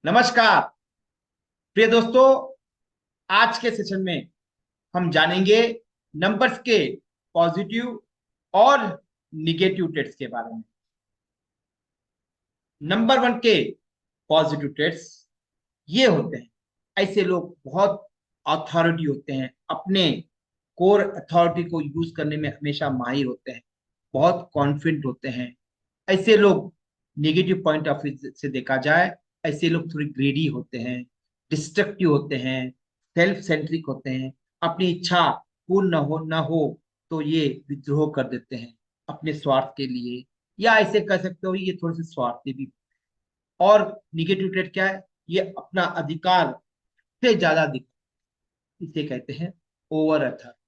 नमस्कार प्रिय दोस्तों। आज के सेशन में हम जानेंगे नंबर्स के पॉजिटिव और निगेटिव ट्रेड्स के बारे में। नंबर वन के पॉजिटिव ट्रेड्स ये होते हैं, ऐसे लोग बहुत अथॉरिटी होते हैं, अपने कोर अथॉरिटी को यूज करने में हमेशा माहिर होते हैं, बहुत कॉन्फिडेंट होते हैं। ऐसे लोग नेगेटिव पॉइंट ऑफ व्यू से देखा जाए, ऐसे लोग थोड़ी ग्रेडी होते हैं, डिस्ट्रक्टिव होते हैं, सेल्फ सेंट्रिक होते हैं। अपनी इच्छा पूर्ण न हो तो ये विद्रोह कर देते हैं अपने स्वार्थ के लिए, या ऐसे कह सकते हो ये थोड़े से स्वार्थी भी। और निगेटिव ट्रेड क्या है? ये अपना अधिकार से ज्यादा दिख, इसे कहते हैं ओवर अथॉरिटी।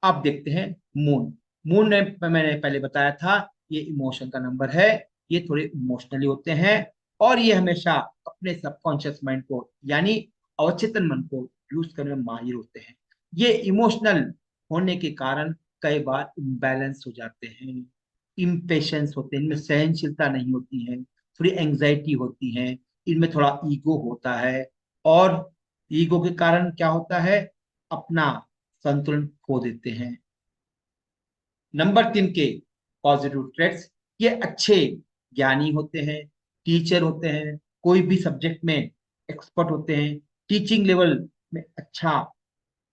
अब देखते हैं मून। मून ने मैंने पहले बताया था, ये इमोशन का नंबर है। ये थोड़े इमोशनली होते हैं और ये हमेशा अपने सबकॉन्शियस माइंड को यानी अवचेतन मन को यूज करने में माहिर होते हैं। ये इमोशनल होने के कारण कई बार इम्बैलेंस हो जाते हैं, इम्पेशंस होते हैं, इनमें सहनशीलता नहीं होती है, थोड़ी एंग्जाइटी होती है, इनमें थोड़ा ईगो होता है। और ईगो के कारण क्या होता है? अपना संतुलन खो देते हैं। नंबर तीन के पॉजिटिव ट्रेड्स, ये अच्छे ज्ञानी होते हैं, टीचर होते हैं, कोई भी सब्जेक्ट में एक्सपर्ट होते हैं, टीचिंग लेवल में अच्छा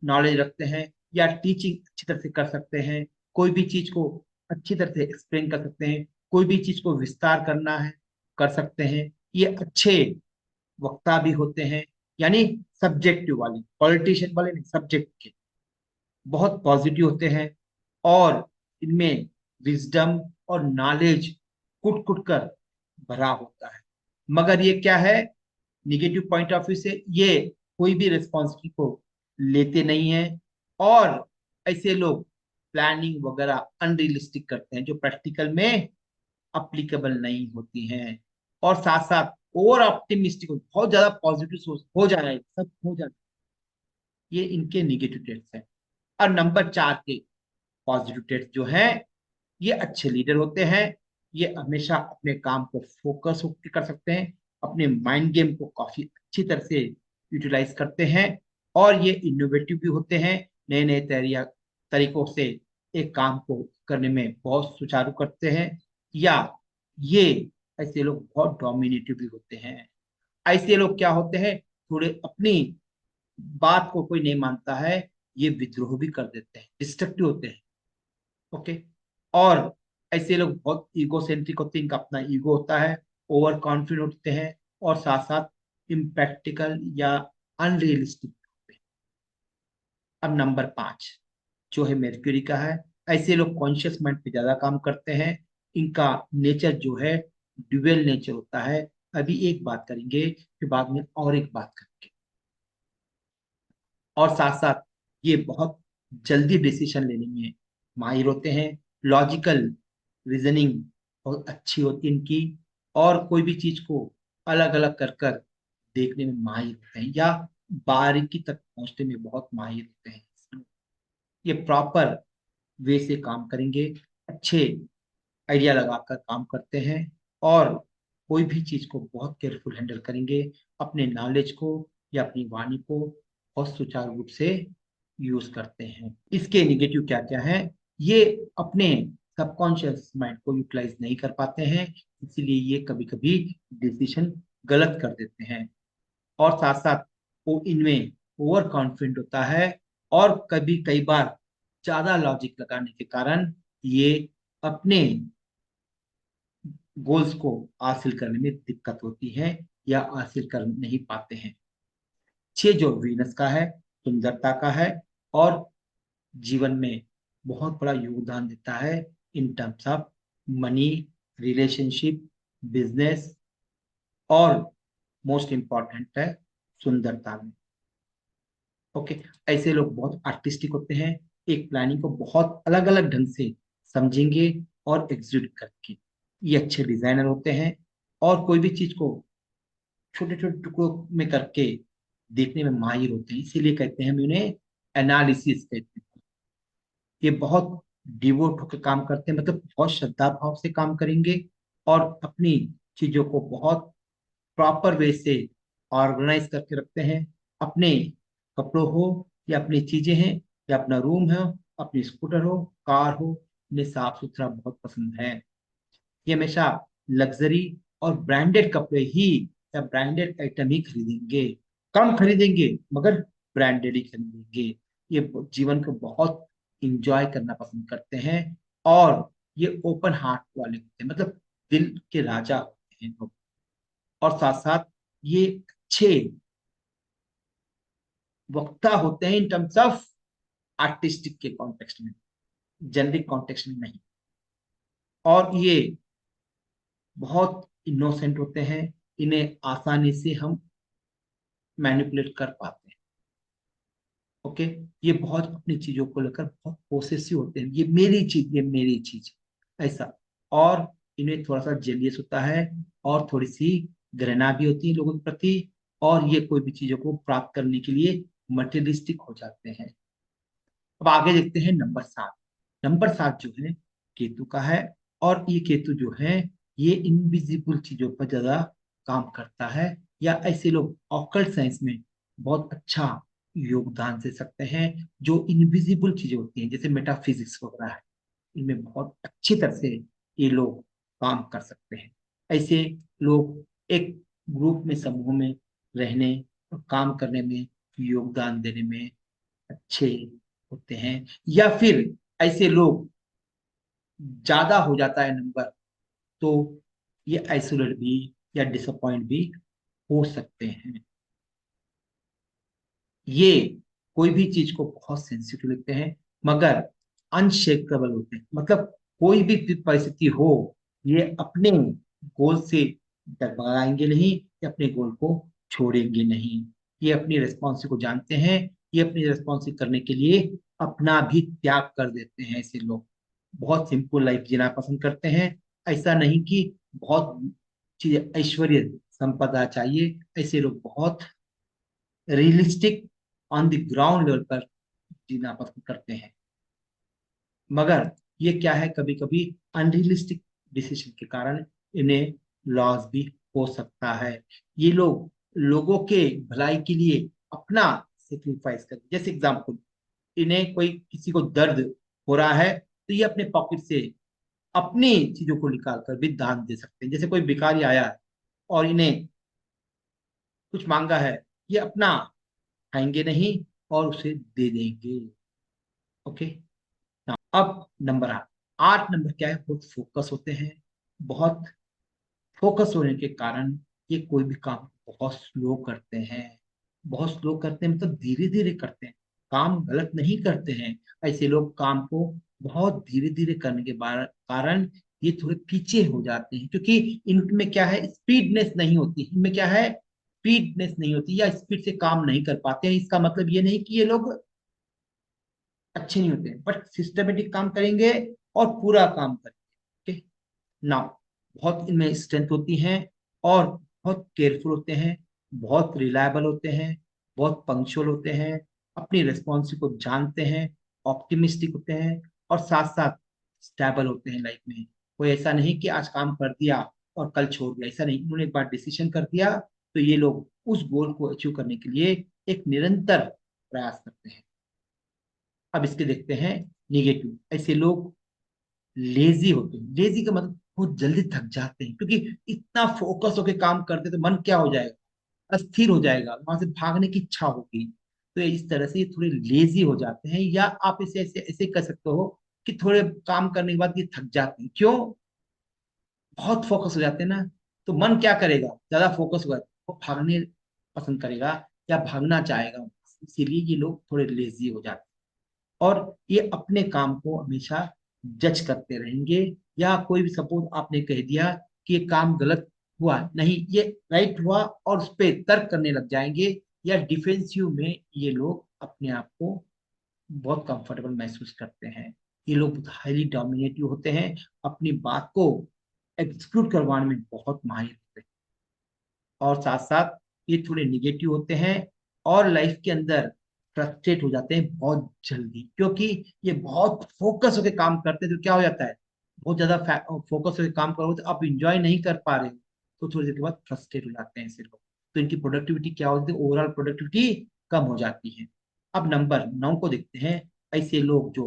नॉलेज रखते हैं, या टीचिंग अच्छी तरह से कर सकते हैं, कोई भी चीज को अच्छी तरह से एक्सप्लेन कर सकते हैं, कोई भी चीज को विस्तार करना है कर सकते हैं। ये अच्छे वक्ता भी होते हैं, यानी सब्जेक्टिव वाले, पॉलिटिशियन वाले नहीं, सब्जेक्ट के बहुत पॉजिटिव होते हैं। और इनमें विजडम और नॉलेज कुट कुट कर भरा होता है। मगर ये क्या है, निगेटिव पॉइंट ऑफ व्यू से ये कोई भी रिस्पॉन्सिबिलिटी को लेते नहीं है। और ऐसे लोग प्लानिंग वगैरह अनरियलिस्टिक करते हैं, जो प्रैक्टिकल में अप्लीकेबल नहीं होती हैं। और साथ साथ ओवर ऑप्टिमिस्टिक, बहुत ज्यादा पॉजिटिव सोच हो जाए, सब हो जाए, ये इनके निगेटिव ट्रेड्स हैं। और नंबर चार के पॉजिटिव ट्रेड्स जो हैं, ये अच्छे लीडर होते हैं। ये हमेशा अपने काम को फोकस होकर कर सकते हैं, अपने माइंड गेम को काफी अच्छी तरह से यूटिलाइज करते हैं। और ये इनोवेटिव भी होते हैं, नए नए तरीकों से एक काम को करने में बहुत सुचारू करते हैं। या ये ऐसे लोग बहुत डोमिनेटिव भी होते हैं। ऐसे लोग क्या होते हैं, थोड़े अपनी बात को कोई नहीं मानता है, ये विद्रोह भी कर देते हैं, डिस्ट्रक्टिव होते हैं। ओके। और ऐसे लोग बहुत ईगोसेंट्रिक होते हैं, इनका अपना ईगो होता है, ओवर कॉन्फिडेंट होते हैं, और साथ साथ इम्प्रैक्टिकल या अनरियलिस्टिक होते हैं। अब नंबर पांच जो है मेर्क्यूरी का है। ऐसे लोग कॉन्शियस माइंड पे ज्यादा काम करते हैं। इनका नेचर जो है ड्यूअल नेचर होता है। अभी एक बात करेंगे, फिर बाद में और एक बात करेंगे। और साथ साथ ये बहुत जल्दी डिसीजन लेने में माहिर होते हैं। लॉजिकल रीजनिंग बहुत अच्छी होती है इनकी। और कोई भी चीज को अलग अलग कर कर देखने में माहिर होते हैं, या बारीकी तक पहुंचने में बहुत माहिर होते हैं। ये प्रॉपर वे से काम करेंगे, अच्छे आइडिया लगाकर काम करते हैं। और कोई भी चीज को बहुत केयरफुल हैंडल करेंगे, अपने नॉलेज को या अपनी वाणी को बहुत सुचारू रूप से यूज करते हैं। इसके निगेटिव क्या क्या है? ये अपने सबकॉन्शियस माइंड को यूटिलाइज नहीं कर पाते हैं, इसीलिए ये कभी कभी डिसीजन गलत कर देते हैं। और साथ साथ वो इनमें ओवर कॉन्फिडेंट होता है, और कभी कई बार ज्यादा लॉजिक लगाने के कारण ये अपने गोल्स को हासिल करने में दिक्कत होती है, या हासिल कर नहीं पाते हैं। छह जो वीनस का है, सुंदरता का है, और जीवन में बहुत बड़ा योगदान देता है in terms of money, relationship, business, और मोस्ट इम्पॉर्टेंट है सुंदरता में। ओके। ऐसे लोग बहुत आर्टिस्टिक होते हैं, एक प्लानिंग को बहुत अलग अलग ढंग से समझेंगे और एग्जीक्यूट करके। ये अच्छे डिजाइनर होते हैं, और कोई भी चीज को छोटे छोटे टुकड़ों में करके देखने में माहिर होते हैं, इसीलिए कहते हैं हम इन्हें एनालिसिस कहते हैं। ये बहुत डिवोट होकर काम करते हैं, मतलब बहुत श्रद्धा भाव से काम करेंगे, और अपनी चीजों को बहुत प्रॉपर वे से ऑर्गेनाइज करके रखते हैं। अपने कपड़ों हो या अपनी चीजें हैं या अपना रूम है, अपनी स्कूटर हो, कार हो, इन्हें साफ सुथरा बहुत पसंद है। ये हमेशा लग्जरी और ब्रांडेड कपड़े ही या ब्रांडेड आइटम ही खरीदेंगे। कम खरीदेंगे मगर ब्रांडेड ही खरीदेंगे। ये जीवन को बहुत इंजॉय करना पसंद करते हैं। और ये ओपन हार्ट वाले होते हैं, मतलब दिल के राजा होते हैं लोग। और साथ साथ ये अच्छे वक्ता होते हैं इन टर्म्स ऑफ आर्टिस्टिक के कॉन्टेक्स्ट में, जेनरिक कॉन्टेक्स्ट में नहीं। और ये बहुत इनोसेंट होते हैं। इन्हें आसानी से हम मैनिपुलेट कर पाते हैं। ओके। ये बहुत अपनी चीजों को लेकर बहुत पोसेसिव होते हैं, ये मेरी चीज, ये मेरी चीज, ऐसा। और इन्हें थोड़ा सा जेलियस होता है और थोड़ी सी घृणा भी होती है लोगों के प्रति। और ये कोई भी चीजों को प्राप्त करने के लिए मटेरियलिस्टिक हो जाते हैं। अब आगे देखते हैं नंबर 7। नंबर 7 जो है केतु का है। और ये केतु जो है ये इनविजिबल चीजों पर ज्यादा काम करता है, या ऐसे लोग ऑकल्ट साइंस में बहुत अच्छा योगदान दे सकते हैं। जो इनविजिबल चीजें होती हैं जैसे मेटाफिजिक्स वगैरह है, इनमें बहुत अच्छी तरह से ये लोग काम कर सकते हैं। ऐसे लोग एक ग्रुप में, समूह में रहने और काम करने में, योगदान देने में अच्छे होते हैं। या फिर ऐसे लोग ज्यादा हो जाता है नंबर, तो ये आइसोलेट भी या डिसअपॉइंट भी हो सकते हैं। ये कोई भी चीज को बहुत सेंसिटिव लेते हैं मगर अनशेकेबल होते हैं, मतलब कोई भी परिस्थिति हो ये अपने गोल से डगमगाएंगे नहीं, ये अपने गोल को छोड़ेंगे नहीं। ये अपनी रेस्पॉन्सिबिलिटी को जानते हैं। ये अपनी रेस्पॉन्सिबिलिटी करने के लिए अपना भी त्याग कर देते हैं। ऐसे लोग बहुत सिंपल लाइफ जीना पसंद करते हैं। ऐसा नहीं कि बहुत चीज ऐश्वर्य संपदा चाहिए। ऐसे लोग बहुत realistic on the ground level पर जीना पसंद करते हैं। मगर ये क्या है, कभी कभी अनरियलिस्टिक डिसीजन के कारण इन्हें लॉस भी हो सकता है। ये लोग लोगों के भलाई के लिए अपना सेक्रीफाइस करते, जैसे एग्जाम्पल, इन्हें कोई किसी को दर्द हो रहा है तो ये अपने पॉकेट से अपनी चीजों को निकाल कर भी दान दे सकते हैं। जैसे कोई भिखारी आया है और इन्हें कुछ मांगा है, ये अपना खाएंगे नहीं और उसे दे देंगे। ओके। अब नंबर 8। 8 नंबर क्या है, बहुत फोकस होते हैं। बहुत फोकस होने के कारण ये कोई भी काम बहुत स्लो करते हैं। बहुत स्लो करते हैं मतलब धीरे धीरे करते हैं, काम गलत नहीं करते हैं। ऐसे लोग काम को बहुत धीरे धीरे करने के कारण ये थोड़े पीछे हो जाते हैं, क्योंकि इनमें क्या है, स्पीडनेस नहीं होती। इनमें क्या है, स्पीडनेस नहीं होती या स्पीड से काम नहीं कर पाते हैं। इसका मतलब ये नहीं कि ये लोग अच्छे नहीं होते, बट सिस्टमेटिक काम करेंगे और पूरा काम करेंगे। ओके। नाउ बहुत इनमें स्ट्रेंथ होती है और बहुत केयरफुल होते हैं, बहुत रिलायबल होते हैं, बहुत पंक्चुअल होते हैं, अपनी रिस्पॉन्सिबिलिटी को जानते हैं, ऑप्टिमिस्टिक होते हैं और साथ साथ स्टेबल होते हैं लाइफ में। कोई ऐसा नहीं कि आज काम कर दिया और कल छोड़ दिया, ऐसा नहीं। उन्होंने एक बार डिसीजन कर दिया तो ये लोग उस गोल को अचीव करने के लिए एक निरंतर प्रयास करते हैं। अब इसके देखते हैं निगेटिव। ऐसे लोग लेजी होते हैं। लेजी का मतलब बहुत जल्दी थक जाते हैं, क्योंकि इतना फोकस होकर काम करते तो मन क्या हो जाएगा, अस्थिर हो जाएगा, वहां से भागने की इच्छा होगी। तो इस तरह से ये थोड़े लेजी हो जाते हैं, या आप इसे ऐसे ऐसे कर सकते हो कि थोड़े काम करने के बाद ये थक जाते हैं। क्यों? बहुत फोकस हो जाते हैं ना, तो मन क्या करेगा, ज्यादा फोकस हुआ वो भागने पसंद करेगा या भागना चाहेगा। इसीलिए ये लोग थोड़े लेजी हो जाते हैं। और ये अपने काम को हमेशा जज करते रहेंगे। या कोई भी सपोज आपने कह दिया कि ये काम गलत हुआ, नहीं ये राइट हुआ, और उस पर तर्क करने लग जाएंगे। या डिफेंसिव में ये लोग अपने आप को बहुत कंफर्टेबल महसूस करते हैं। ये लोग हाईली डोमिनेटिव होते हैं, अपनी बात को एग्जीक्यूट करवाने में बहुत माहिर होते हैं। और साथ साथ ये थोड़े निगेटिव होते हैं और लाइफ के अंदर फ्रस्ट्रेट हो जाते हैं बहुत जल्दी, क्योंकि ये बहुत फोकस होकर काम करते हैं। तो क्या हो जाता है, बहुत ज्यादा फोकस होकर काम करो तो आप इंजॉय नहीं कर पा रहे हो, तो थोड़ी देर के बाद फ्रस्ट्रेट हो जाते हैं ऐसे लोग। तो इनकी प्रोडक्टिविटी क्या होती है, ओवरऑल प्रोडक्टिविटी कम हो जाती है। अब नंबर 9 को देखते हैं। ऐसे लोग जो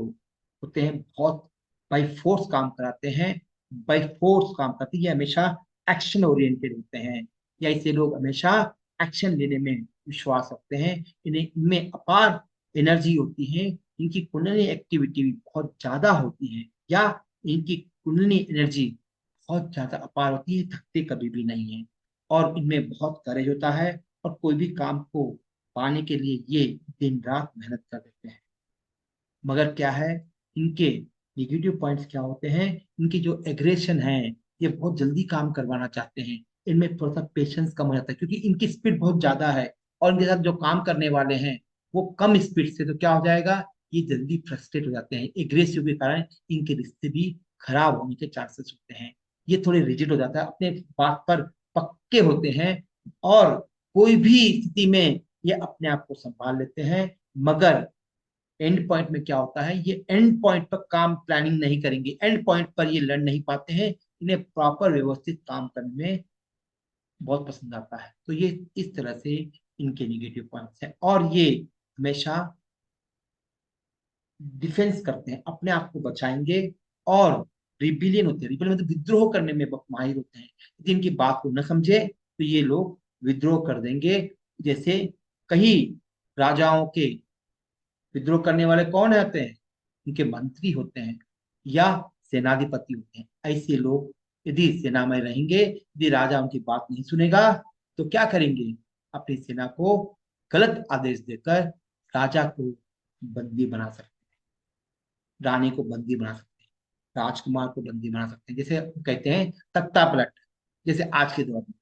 होते हैं बहुत बाई फोर्स काम कराते हैं, बाई फोर्स काम करते हैं, ये हमेशा एक्शन ओरिएंटेड होते हैं, या ऐसे लोग हमेशा एक्शन लेने में विश्वास रखते हैं। इन्हें इनमें अपार एनर्जी होती है, इनकी कुंडली एक्टिविटी भी बहुत ज्यादा होती है, या इनकी कुंडली एनर्जी बहुत ज्यादा अपार होती है, थकते कभी भी नहीं है। और इनमें बहुत करेज होता है, और कोई भी काम को पाने के लिए ये दिन रात मेहनत कर देते हैं। मगर क्या है, इनके निगेटिव पॉइंट्स क्या होते हैं, इनकी जो एग्रेशन है, ये बहुत जल्दी काम करवाना चाहते हैं। इनमें थोड़ा सा पेशेंस कम हो जाता है, क्योंकि इनकी स्पीड बहुत ज्यादा है, और इनके साथ जो काम करने वाले हैं वो कम स्पीड से, तो क्या हो जाएगा, ये जल्दी फ्रस्ट्रेट हो जाते हैं। एग्रेसिव के कारण इनके रिश्ते भी खराब होने के चांसेस होते हैं। ये थोड़े रिजिड हो जाता है, अपने बात पर पक्के होते हैं, और कोई भी स्थिति में ये अपने आप को संभाल लेते हैं। मगर एंड पॉइंट में क्या होता है, ये एंड पॉइंट पर काम प्लानिंग नहीं करेंगे, एंड पॉइंट पर ये लड़ नहीं पाते हैं। इन्हें प्रॉपर व्यवस्थित काम करने में बहुत पसंद आता है। तो ये इस तरह से इनके निगेटिव पॉइंट्स हैं, और ये हमेशा डिफेंस करते हैं, अपने आप को बचाएंगे। और रिबिलियन होते हैं, रिबिलियन मतलब विद्रोह करने में बहुत माहिर होते हैं। यदि इनकी बात को न समझे तो ये लोग विद्रोह कर देंगे। जैसे कई राजाओं के विद्रोह करने वाले कौन होते हैं, उनके मंत्री होते हैं, या सेनाधिपति होते हैं। ऐसे लोग यदि सेना में रहेंगे, यदि राजा उनकी बात नहीं सुनेगा, तो क्या करेंगे, अपनी सेना को गलत आदेश देकर राजा को बंदी बना सकते हैं, रानी को बंदी बना सकते हैं, राजकुमार को बंदी बना सकते हैं। जैसे कहते हैं तख्ता पलट, जैसे आज के दौर में।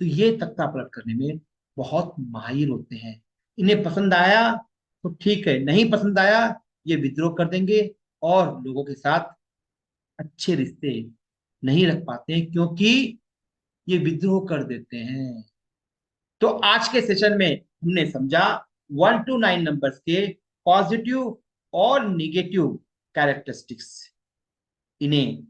तो ये तख्ता पलट करने में बहुत माहिर होते हैं। इन्हें पसंद आया तो ठीक है, नहीं पसंद आया ये विद्रोह कर देंगे, और लोगों के साथ अच्छे रिश्ते नहीं रख पाते हैं, क्योंकि ये विद्रोह कर देते हैं। तो आज के सेशन में हमने समझा 1 to 9 नंबर्स के पॉजिटिव और निगेटिव कैरेक्टरिस्टिक्स। इन्हें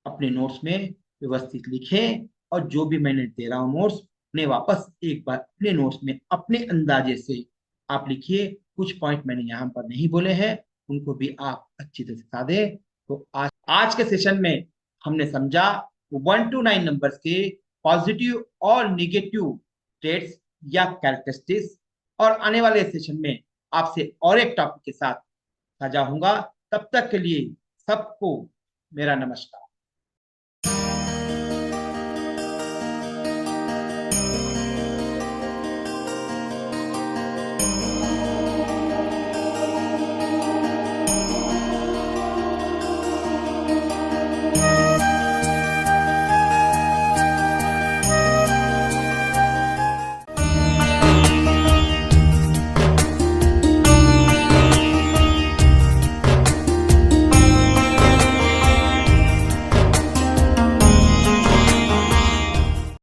अपने नोट्स में व्यवस्थित लिखें, और जो भी मैंने दे रहा हूं नोट्स, उन्हें वापस एक बार अपने नोट्स में अपने अंदाजे से आप लिखिए। कुछ पॉइंट मैंने यहाँ पर नहीं बोले हैं, उनको भी आप अच्छी तरह से बता दें। तो आज के सेशन में हमने समझा 1 to 9 नंबर्स के पॉजिटिव और निगेटिव ट्रेड्स या कैरेक्टरिस्टिक्स। और आने वाले सेशन में आपसे और एक टॉपिक के साथ साझा होऊंगा। तब तक के लिए सबको मेरा नमस्कार।